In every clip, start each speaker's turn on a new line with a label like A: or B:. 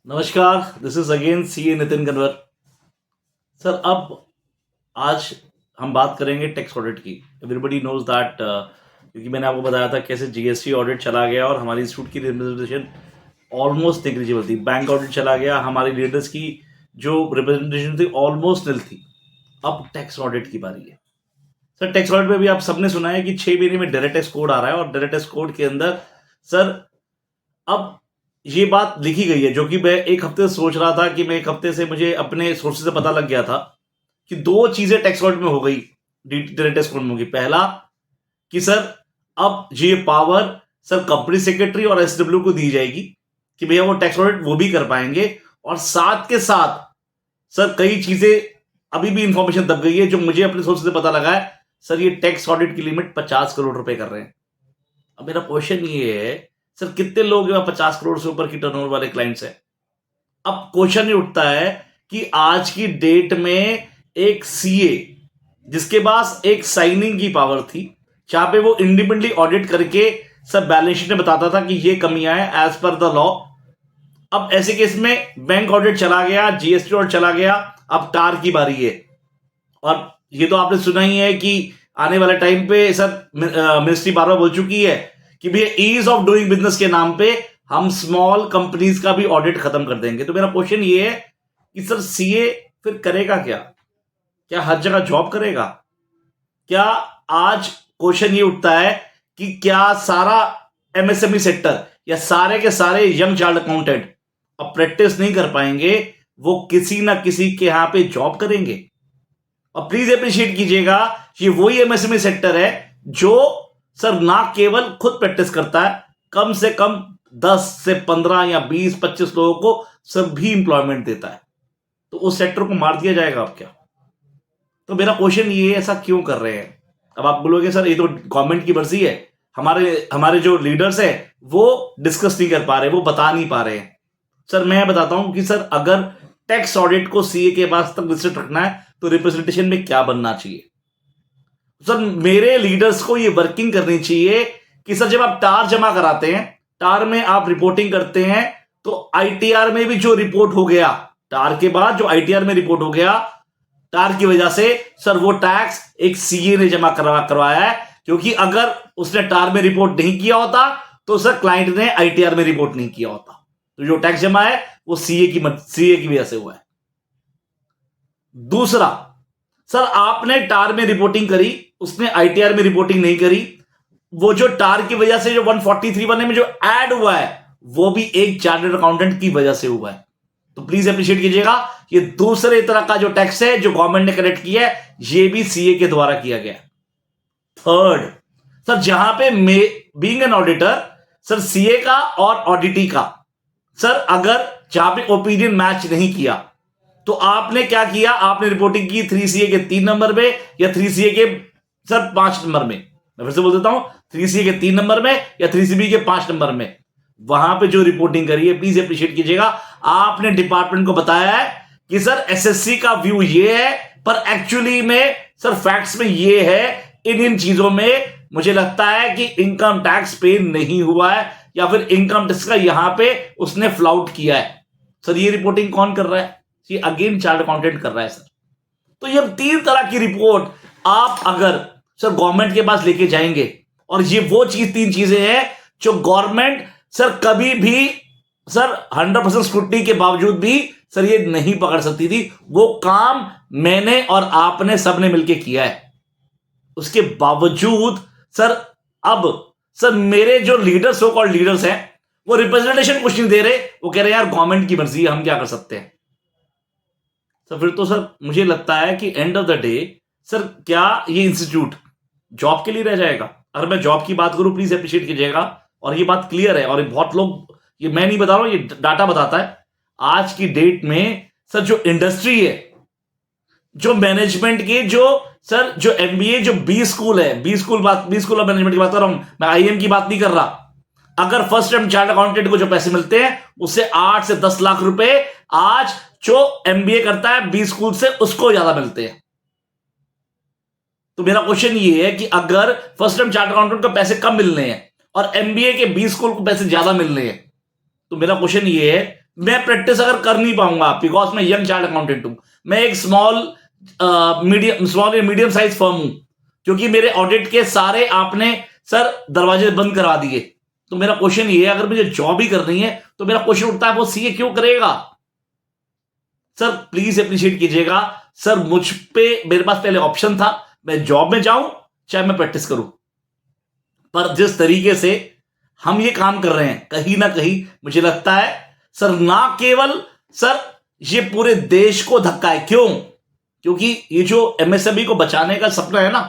A: नमस्कार, this is again CA Nitin Kanwar. Sir, अब आज हम बात करेंगे टैक्स ऑडिट की। एवरीबडी नोज दैट, क्योंकि मैंने आपको बताया था कैसे जीएसटी ऑडिट चला गया और हमारी इंस्टीट्यूट की रिप्रेजेंटेशन ऑलमोस्ट नेग्लिजिबल थी। बैंक ऑडिट चला गया, हमारी लीडर्स की जो रिप्रेजेंटेशन थी ऑलमोस्ट निल थी। अब टैक्स ऑडिट की बारी है। सर, टैक्स ऑडिट में भी आप सबने सुना है कि 6 महीने में डायरेक्ट टैक्स कोड आ रहा है और डायरेक्ट टैक्स कोड के अंदर सर अब ये बात लिखी गई है, जो कि मैं एक हफ्ते से सोच रहा था कि मैं एक हफ्ते से मुझे अपने सोर्सेज से पता लग गया था कि दो चीजें टैक्स ऑडिट में हो गई, डायरेक्ट टैक्स कोड में होगी। पहला कि सर अब ये पावर सर कंपनी सेक्रेटरी और एसडब्ल्यू को दी जाएगी कि भैया वो टैक्स ऑडिट वो भी कर पाएंगे। और साथ के साथ सर कई चीजें अभी भी इंफॉर्मेशन दब गई है जो मुझे अपने सोर्स से पता लगा है। सर, ये टैक्स ऑडिट की लिमिट 50 करोड़ रुपए कर रहे हैं। अब मेरा क्वेश्चन ये है, सर कितने लोग 50 करोड़ से ऊपर की टर्नओवर वाले क्लाइंट्स हैं? अब क्वेश्चन ये उठता है कि आज की डेट में एक सीए जिसके पास एक साइनिंग की पावर थी, जहां पे वो इंडिपेंडेंटली ऑडिट करके सब बैलेंस शीट में बताता था कि ये कमियां हैं एज पर द लॉ। अब ऐसे केस में बैंक ऑडिट चला गया, जीएसटी ऑडिट चला गया, अब टार की बारी है। और ये तो आपने सुना ही है कि आने वाले टाइम पे सर मिनिस्ट्री बार बार बोल चुकी है कि भैया ईज ऑफ डूइंग बिजनेस के नाम पे हम स्मॉल कंपनीज का भी ऑडिट खत्म कर देंगे। तो मेरा क्वेश्चन ये है कि सर सीए फिर करेगा क्या? क्या हर जगह जॉब करेगा? क्या आज क्वेश्चन ये उठता है कि क्या सारा एमएसएमई सेक्टर या सारे के सारे यंग चार्ट अकाउंटेंट अब प्रैक्टिस नहीं कर पाएंगे, वो किसी ना किसी के यहां पे जॉब करेंगे? और प्लीज अप्रिशिएट कीजिएगा, ये वही एमएसएमई सेक्टर है जो सर ना केवल खुद प्रैक्टिस करता है, कम से कम 10 से 15 या 20-25 लोगों को सभी इंप्लॉयमेंट देता है। तो उस सेक्टर को मार दिया जाएगा अब क्या? तो मेरा क्वेश्चन ये है, ऐसा क्यों कर रहे हैं? अब आप बोलोगे सर ये तो गवर्नमेंट की मर्जी है, हमारे हमारे जो लीडर्स है वो डिस्कस नहीं कर पा रहे, वो बता नहीं पा रहे हैं। सर मैं बताता हूं कि सर अगर टैक्स ऑडिट को सीए के पास तक विजिट रखना है तो रिप्रेजेंटेशन में क्या बनना चाहिए? सर मेरे लीडर्स को ये वर्किंग करनी चाहिए कि सर जब आप टार जमा कराते हैं, टार में आप रिपोर्टिंग करते हैं, तो आईटीआर में भी जो रिपोर्ट हो गया, टार के बाद जो आईटीआर में रिपोर्ट हो गया, टार की वजह से सर वो टैक्स एक सीए ने जमा करवाया है। क्योंकि अगर उसने टार में रिपोर्ट नहीं किया होता तो सर क्लाइंट ने आईटीआर में रिपोर्ट नहीं किया होता। तो जो टैक्स जमा है वो सीए की वजह से हुआ है। दूसरा, सर आपने टार में रिपोर्टिंग करी, उसने आईटीआर में रिपोर्टिंग नहीं करी, वो जो टार की वजह से जो 143(1) में जो ऐड हुआ है वो भी एक चार्टर्ड अकाउंटेंट की वजह से हुआ है। तो प्लीज अप्रिशिएट कीजिएगा, ये दूसरे तरह का जो टैक्स है जो गवर्नमेंट ने कलेक्ट किया है, ये भी सीए के द्वारा किया गया। थर्ड, सर जहां पे being an auditor, sir CA का और ऑडिटी का, सर अगर जहां पे ओपिनियन मैच नहीं किया तो आपने क्या किया? आपने रिपोर्टिंग की 3CA के 3 नंबर में या 3CA के सर 5 नंबर में। मैं फिर से बोल देता हूं, 3CA के 3 नंबर में या 3CB के 5 नंबर में। वहां पे जो रिपोर्टिंग करी है, प्लीज अप्रिशिएट कीजिएगा, आपने डिपार्टमेंट को बताया है कि सर एसएससी का व्यू ये है, पर एक्चुअली में सर फैक्ट्स में ये है, इन चीजों में मुझे लगता है कि इनकम टैक्स पे नहीं हुआ है या फिर इनकम टैक्स का यहां पे उसने फ्लाउट किया है। सर ये रिपोर्टिंग कौन कर रहा है? ये अगेन चार्ट अकाउंटेंट कर रहा है सर। तो ये 3 तरह की रिपोर्ट आप अगर सर गवर्नमेंट के पास लेके जाएंगे, और ये वो 3 चीजें हैं जो गवर्नमेंट सर कभी भी सर 100% स्क्रूटनी के बावजूद भी सर ये नहीं पकड़ सकती थी। वो काम मैंने और आपने सबने मिलकर किया है। उसके बावजूद सर अब सर मेरे जो लीडर्स, सो कॉल्ड लीडर्स हैं, वो रिप्रेजेंटेशन कुछ नहीं दे रहे, वो कह रहे हैं यार गवर्नमेंट की मर्जी है, हम क्या कर सकते हैं। तो फिर तो सर मुझे लगता है कि end of the day sir क्या ये इंस्टीट्यूट जॉब के लिए रह जाएगा? अगर मैं जॉब की बात करूं, प्लीज अप्रिशिएट कीजिएगा, और ये बात क्लियर है, और बहुत लोग, ये मैं नहीं बता रहा हूं, ये डाटा बताता है। आज की डेट में सर जो इंडस्ट्री है, जो मैनेजमेंट के जो सर जो एमबीए जो बी स्कूल है, बी स्कूल ऑफ मैनेजमेंट की बात कर रहा हूं मैं, आईएम की बात नहीं कर रहा। अगर फर्स्ट टाइम चार्ट अकाउंटेंट को जो पैसे मिलते हैं उससे 8 से 10 लाख रुपए आज जो एमबीए करता है बी स्कूल से, उसको ज्यादा मिलते हैं। तो मेरा क्वेश्चन ये है कि अगर फर्स्ट टाइम चार्ट अकाउंटेंट को पैसे कम मिलने हैं और एमबीए के बी स्कूल को पैसे ज्यादा मिलने हैं, तो मेरा क्वेश्चन ये है मैं प्रैक्टिस अगर कर नहीं पाऊंगा बिकॉज मैं यंग चार्ट अकाउंटेंट हूं, मैं एक स्मॉल या मीडियम साइज फर्म हूं, क्योंकि मेरे ऑडिट के सारे आपने सर दरवाजे बंद करा दिए। तो मेरा क्वेश्चन ये है, अगर मुझे जॉब ही करनी है तो मेरा क्वेश्चन उठता है वो सीए क्यों करेगा? सर प्लीज अप्रिशिएट कीजिएगा सर, मुझ पे मेरे पास पहले ऑप्शन था, मैं जॉब में जाऊं चाहे मैं प्रैक्टिस करूं, पर जिस तरीके से हम ये काम कर रहे हैं कहीं ना कहीं मुझे लगता है सर ना केवल सर ये पूरे देश को धक्का है। क्यों? क्योंकि ये जो एमएसएमई को बचाने का सपना है ना,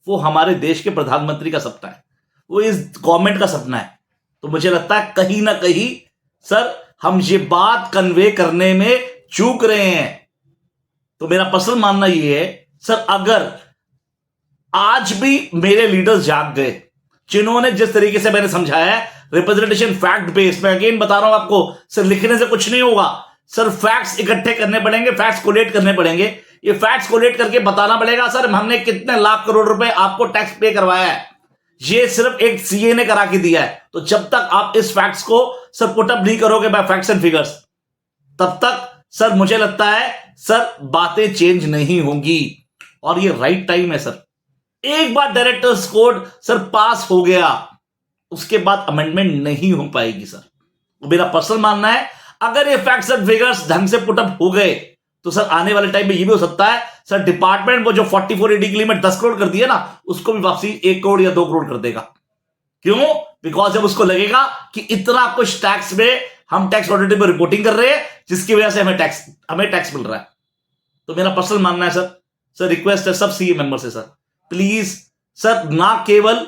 A: वो हमारे देश के प्रधानमंत्री का सपना है, वो इस गवर्नमेंट का सपना है। तो मुझे लगता है कहीं ना कहीं सर हम ये बात कन्वे करने में चूक रहे हैं। तो मेरा पर्सनल मानना ये है सर, अगर आज भी मेरे लीडर्स जाग गए जिन्होंने जिस तरीके से मैंने समझाया है, रिप्रेजेंटेशन फैक्ट बेस्ड, मैं अगेन बता रहा हूं आपको सर, लिखने से कुछ नहीं होगा सर, फैक्ट्स इकट्ठे करने पड़ेंगे, फैक्ट्स कोलेट करने पड़ेंगे। ये फैक्ट्स कोलेट करके बताना पड़ेगा सर हमने कितने लाख करोड़ रुपए आपको टैक्स पे करवाया है, ये सिर्फ एक सीए ने करा के दिया है। तो जब तक आप इस फैक्ट्स को सर पुटअप नहीं करोगे बाय फैक्ट्स एंड फिगर्स, तब तक सर मुझे लगता है सर बातें चेंज नहीं होंगी। और ये राइट टाइम है सर। एक बार डायरेक्टर्स कोड सर पास हो गया, उसके बाद अमेंडमेंट नहीं हो पाएगी सर। मेरा पर्सनल मानना है अगर ये फैक्ट्स एंड फिगर्स ढंग से पुटअप हो गए तो सर आने वाले टाइम में ये भी हो सकता है सर डिपार्टमेंट वो जो 4480 के लिए में 10 करोड़ कर दिया ना, उसको भी वापसी 1 करोड़ या 2 करोड़ कर देगा। क्यों? बिकॉज जब उसको लगेगा कि इतना कुछ टैक्स में हम टैक्स ऑडिट में रिपोर्टिंग कर रहे हैं जिसकी वजह से हमें टैक्स मिल रहा है। तो मेरा पर्सनल मानना है सर रिक्वेस्ट है सब सीए मेंबर से सर, प्लीज सर ना केवल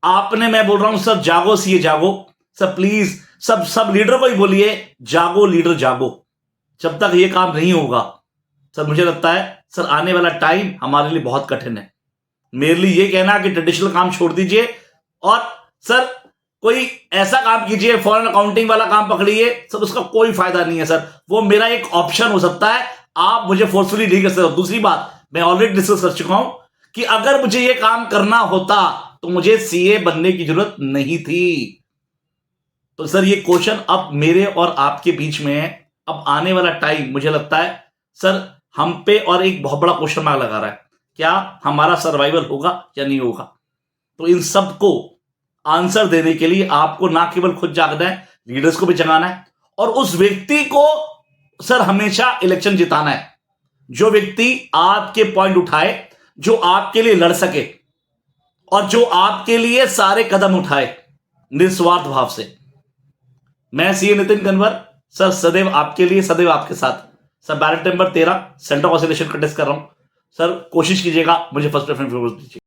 A: आपने, मैं बोल रहा हूं सर जागो सीए जागो सर, प्लीज सब लीडर को ही बोलिए जागो लीडर जागो। जब तक ये काम नहीं होगा सर मुझे लगता है सर आने वाला टाइम हमारे लिए बहुत कठिन है। मेरे लिए ये कहना कि ट्रेडिशनल काम छोड़ दीजिए और सर कोई ऐसा काम कीजिए, फॉरेन अकाउंटिंग वाला काम पकड़िए सर, उसका कोई फायदा नहीं है सर, वो मेरा एक ऑप्शन हो सकता है, आप मुझे फोर्सफुली नहीं कर सकते। दूसरी बात मैं ऑलरेडी डिस्कस कर चुका हूं कि अगर मुझे ये काम करना होता तो मुझे सीए बनने की जरूरत नहीं थी। तो सर ये क्वेश्चन अब मेरे और आपके बीच में है। अब आने वाला टाइम मुझे लगता है सर हम पे और एक बहुत बड़ा क्वेश्चन मार्क लगा रहा है, क्या हमारा सर्वाइवल होगा या नहीं होगा। तो इन सब को आंसर देने के लिए आपको ना केवल खुद जागना है, लीडर्स को भी जगाना है और उस व्यक्ति को सर हमेशा इलेक्शन जिताना है जो व्यक्ति आपके पॉइंट उठाए, जो आपके लिए लड़ सके और जो आपके लिए सारे कदम उठाए निस्वार्थ भाव से। मैं सीए नितिन कन्वर सर सदैव आपके लिए, सदैव आपके साथ। Sir ballot number 13 centre oscillation का टेस्ट कर रहा हूं सर, कोशिश कीजिएगा मुझे फर्स्ट प्रेफरेंस दीजिए।